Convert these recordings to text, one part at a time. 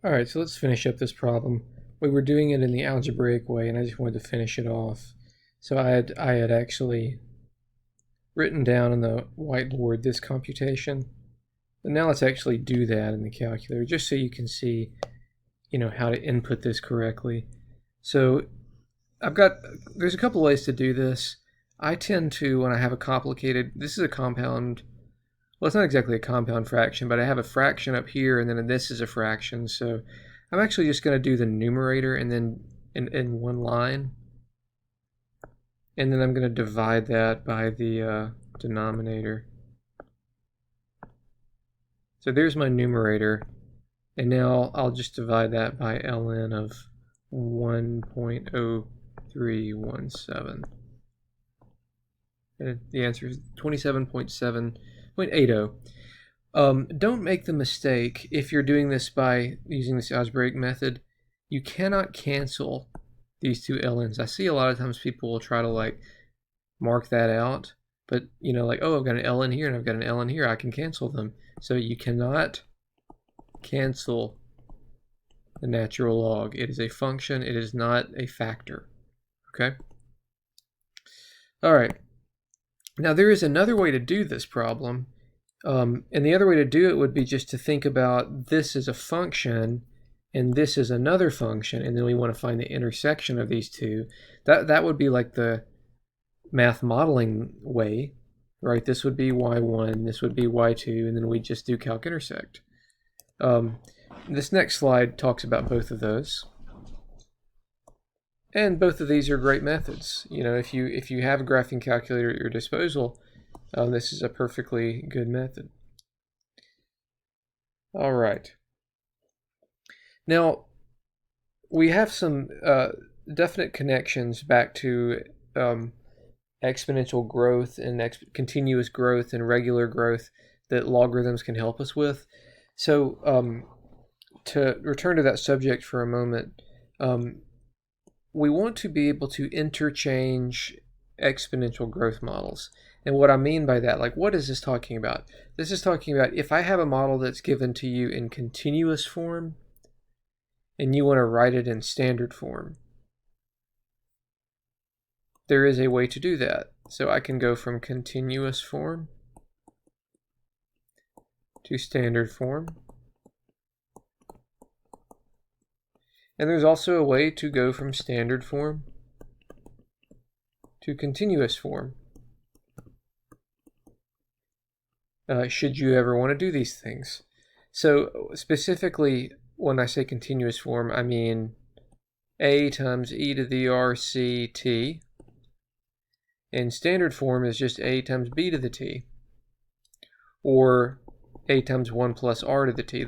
All right, so let's finish up this problem. We were doing it in the algebraic way, and I just wanted to finish it off. So I had actually written down on the whiteboard this computation, and now let's actually do that in the calculator, just so you can see, how to input this correctly. So there's a couple ways to do this. I tend to, when I have this is a compound. Well, it's not exactly a compound fraction, but I have a fraction up here, and then this is a fraction. So I'm actually just going to do the numerator and then in one line. And then I'm going to divide that by the denominator. So there's my numerator. And now I'll just divide that by ln of 1.0317. And the answer is 27.7.80. Don't make the mistake, if you're doing this by using this algebraic method, you cannot cancel these two ln's. I see a lot of times people will try to mark that out, but like, oh, I've got an ln here and I've got an ln here, I can cancel them. So you cannot cancel the natural log. It is a function, it is not a factor. Okay? All right. Now there is another way to do this problem, and the other way to do it would be just to think about this as a function and this is another function, and then we want to find the intersection of these two. That would be like the math modeling way, right? This would be y1, this would be y2, and then we just do calc intersect. This next slide talks about both of those. And both of these are great methods. If you have a graphing calculator at your disposal, this is a perfectly good method. All right. Now, we have some definite connections back to exponential growth and continuous growth and regular growth that logarithms can help us with. So to return to that subject for a moment, we want to be able to interchange exponential growth models. And what I mean by that, what is this talking about? This is talking about if I have a model that's given to you in continuous form and you want to write it in standard form, there is a way to do that. So I can go from continuous form to standard form. And there's also a way to go from standard form to continuous form. Should you ever want to do these things. So specifically, when I say continuous form, I mean a times e to the rc t. And standard form is just a times b to the t. Or a times 1 plus r to the t.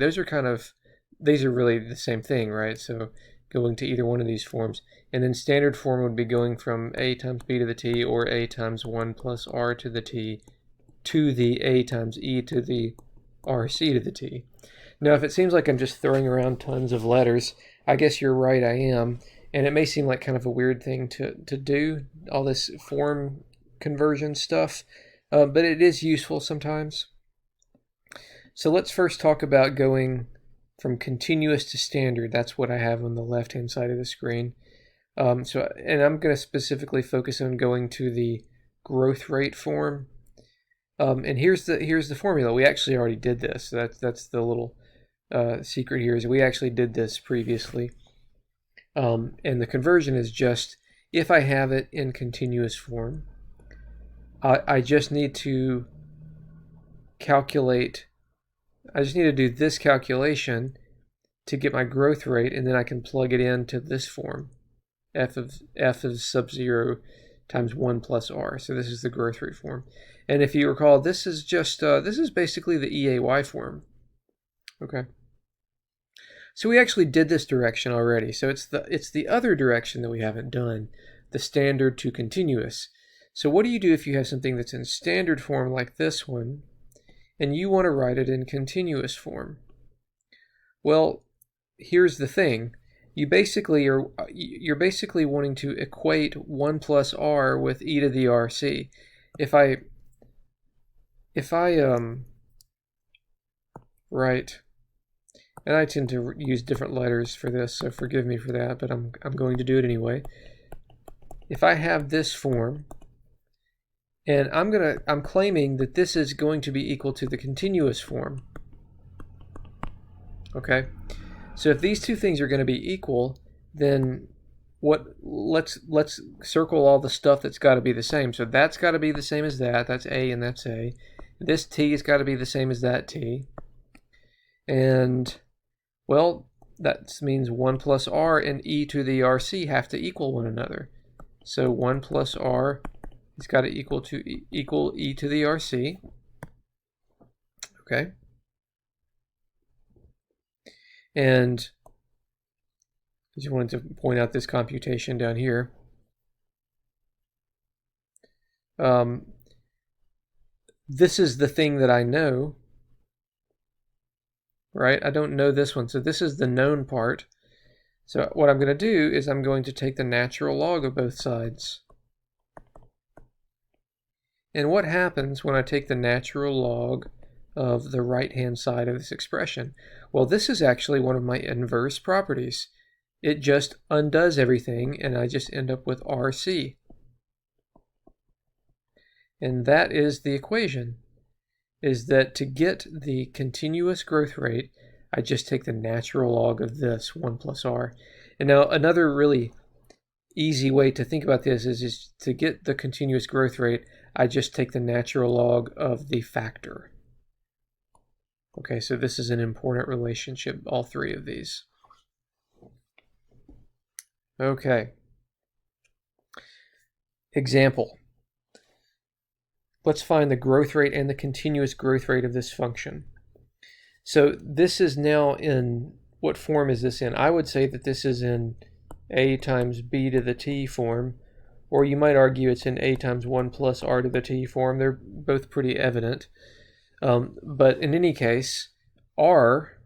These are really the same thing, right? So going to either one of these forms. And then standard form would be going from a times b to the t or a times 1 plus r to the t to the a times e to the rc to the t. Now, if it seems like I'm just throwing around tons of letters, I guess you're right, I am. And it may seem like kind of a weird thing to do, all this form conversion stuff, but it is useful sometimes. So let's first talk about going from continuous to standard. That's what I have on the left-hand side of the screen. And I'm going to specifically focus on going to the growth rate form. And here's the formula. We actually already did this. So that's the little secret here, is we actually did this previously. And the conversion is just, if I have it in continuous form, I just need to do this calculation to get my growth rate, and then I can plug it into this form, f of sub 0 times 1 plus r. So this is the growth rate form. And if you recall, this is just this is basically the EAY form. Okay. So we actually did this direction already. So it's the other direction that we haven't done, the standard to continuous. So what do you do if you have something that's in standard form like this one, and you want to write it in continuous form? Well, here's the thing. You're basically wanting to equate 1 plus r with e to the rc. If I write And I tend to use different letters for this, so forgive me for that, but I'm going to do it anyway. If I have this form, and I'm claiming that this is going to be equal to the continuous form. Okay? So if these two things are going to be equal, then let's circle all the stuff that's got to be the same. So that's got to be the same as that. That's A and that's A. This T has got to be the same as that T. And, well, that means 1 plus R and e to the RC have to equal one another. So 1 plus R has got to equal e to the RC. Okay. And I just wanted to point out this computation down here. This is the thing that I know, right? I don't know this one, so this is the known part. So what I'm going to do is I'm going to take the natural log of both sides. And what happens when I take the natural log of the right-hand side of this expression? Well, this is actually one of my inverse properties. It just undoes everything, and I just end up with RC. And that is the equation, is that to get the continuous growth rate, I just take the natural log of this, 1 plus R. And now another really easy way to think about this is to get the continuous growth rate, I just take the natural log of the factor. Okay, so this is an important relationship, all three of these. Okay. Example. Let's find the growth rate and the continuous growth rate of this function. So this is now in, what form is this in? I would say that this is in a times b to the t form, or you might argue it's in a times 1 plus r to the t form. They're both pretty evident. But in any case, r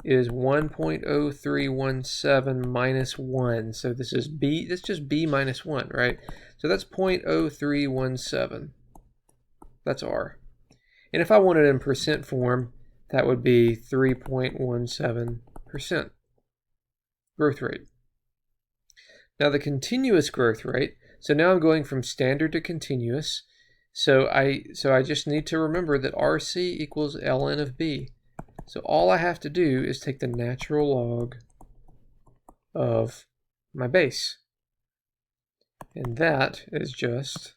is 1.0317 minus 1. So this is b, that's just b minus 1, right? So that's 0.0317. That's r. And if I wanted it in percent form, that would be 3.17% growth rate. Now the continuous growth rate, so now I'm going from standard to continuous. So I just need to remember that RC equals ln of b. So all I have to do is take the natural log of my base. And that is just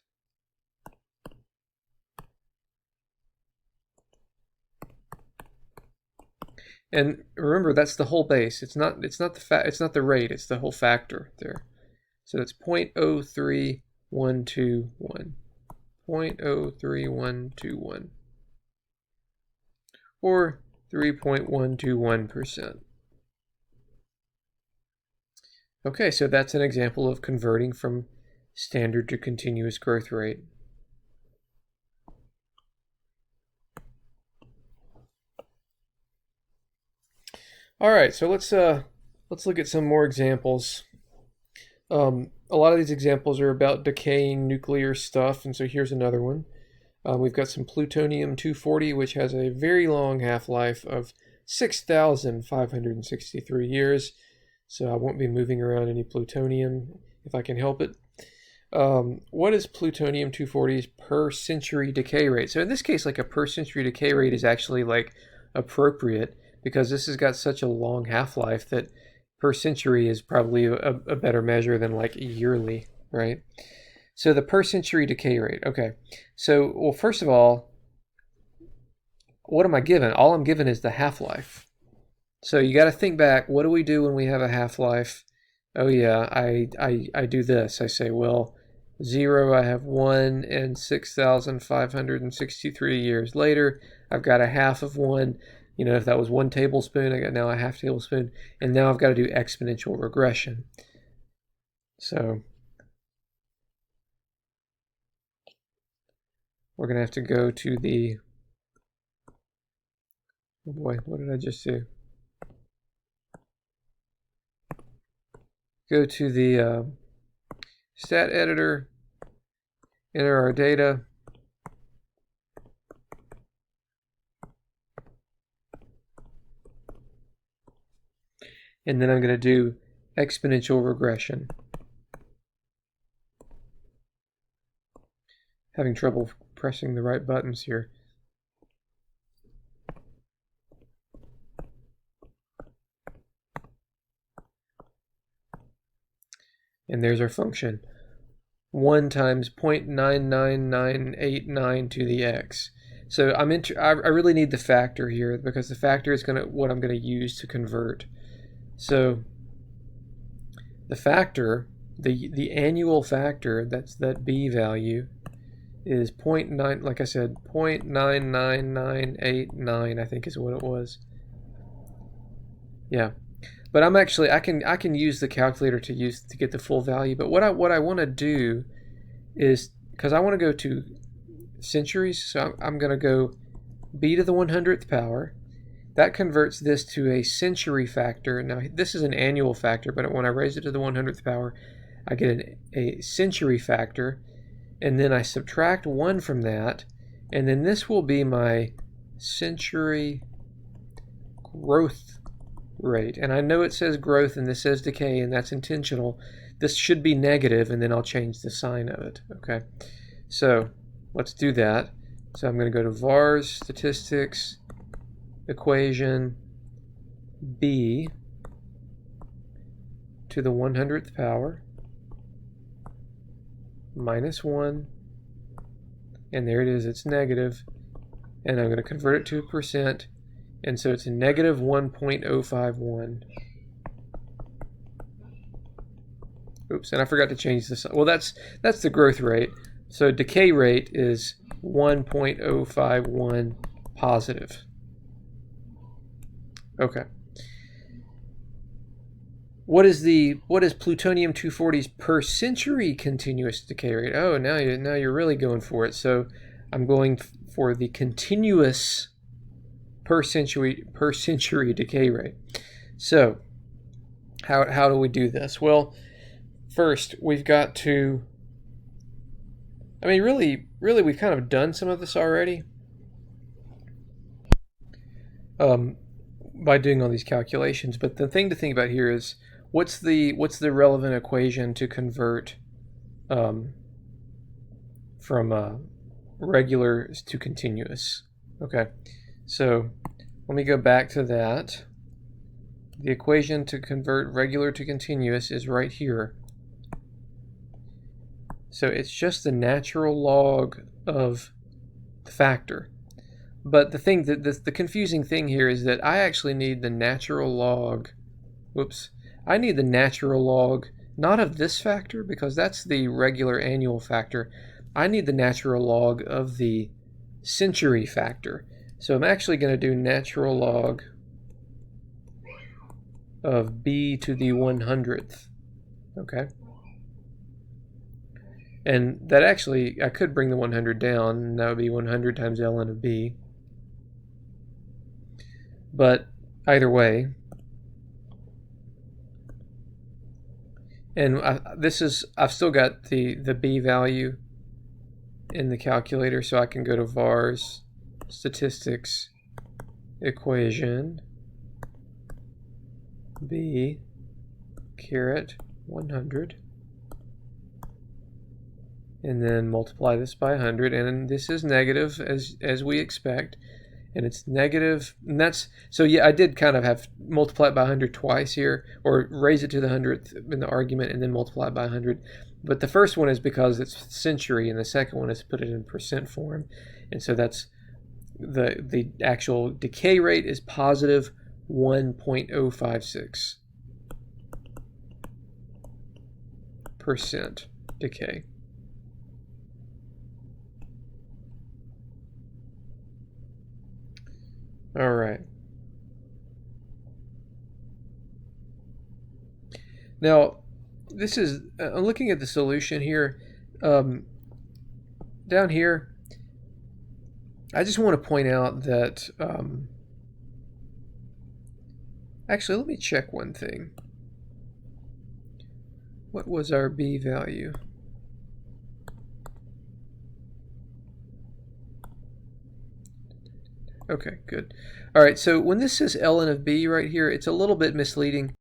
and remember that's the whole base. It's not the rate, it's the whole factor there. So that's 0.03121. 0.03121. Or 3.121%. Okay, so that's an example of converting from standard to continuous growth rate. All right, so let's look at some more examples. A lot of these examples are about decaying nuclear stuff, and so here's another one. We've got some plutonium-240, which has a very long half-life of 6,563 years. So I won't be moving around any plutonium if I can help it. What is plutonium-240's per century decay rate? So in this case, like a per century decay rate is actually like appropriate because this has got such a long half-life that per century is probably a better measure than like yearly, right? So the per century decay rate. Okay. So, well, first of all, what am I given? All I'm given is the half-life. So you got to think back, what do we do when we have a half-life? Oh yeah, I do this. I say, well, 0, I have 1, and 6,563 years later, I've got a half of 1. You know, if that was 1 tablespoon, I got now a half tablespoon, and now I've got to do exponential regression. So we're going to have to go to the, oh boy, what did I just do? Go to the stat editor, enter our data. and then I'm going to do exponential regression. Having trouble pressing the right buttons here. And there's our function. 1 times 0.99989 to the x. So I really need the factor here, because the factor is what I'm going to use to convert. So the factor, the annual factor, that's that b value, is 0.9, like I said, 0.99989, I think is what it was. Yeah. But I can use the calculator to get the full value. But what I want to do is, because I want to go to centuries, so I'm going to go b to the 100th power. That converts this to a century factor. Now this is an annual factor, but when I raise it to the 100th power, I get a century factor, and then I subtract 1 from that, and then this will be my century growth rate. And I know it says growth and this says decay, and that's intentional. This should be negative, and then I'll change the sign of it. Okay, so let's do that. So I'm going to go to vars statistics equation b to the 100th power minus 1, and there it is, it's negative, and I'm going to convert it to a percent, and so it's a negative 1.051. Oops, and I forgot to change this. Well, that's the growth rate. So decay rate is 1.051 positive. Okay. What is plutonium-240's per century continuous decay rate? Oh, now you're really going for it. So I'm going for the continuous per century decay rate. So how do we do this? Well, first we've got to, I mean, really we've kind of done some of this already by doing all these calculations. But the thing to think about here is, what's the relevant equation to convert from regular to continuous? Okay, so let me go back to that. The equation to convert regular to continuous is right here. So it's just the natural log of the factor. But the thing the confusing thing here is that I actually need the natural log. Whoops. I need the natural log, not of this factor, because that's the regular annual factor. I need the natural log of the century factor. So I'm actually going to do natural log of b to the 100th. Okay. And that actually, I could bring the 100 down, and that would be 100 times ln of b. But either way, and I've still got the b value in the calculator, so I can go to vars statistics equation b caret 100, and then multiply this by 100, and this is negative as we expect, and it's negative, and that's, so yeah, I did kind of have multiply it by 100 twice here, or raise it to the 100th in the argument and then multiply it by 100. But the first one is because it's century, and the second one is put it in percent form, and so that's the actual decay rate is positive 1.056% decay. All right. Now, this is I'm looking at the solution here. Down here, I just want to point out that actually, let me check one thing. What was our b value? Okay, good. All right, so when this says ln of b right here, it's a little bit misleading.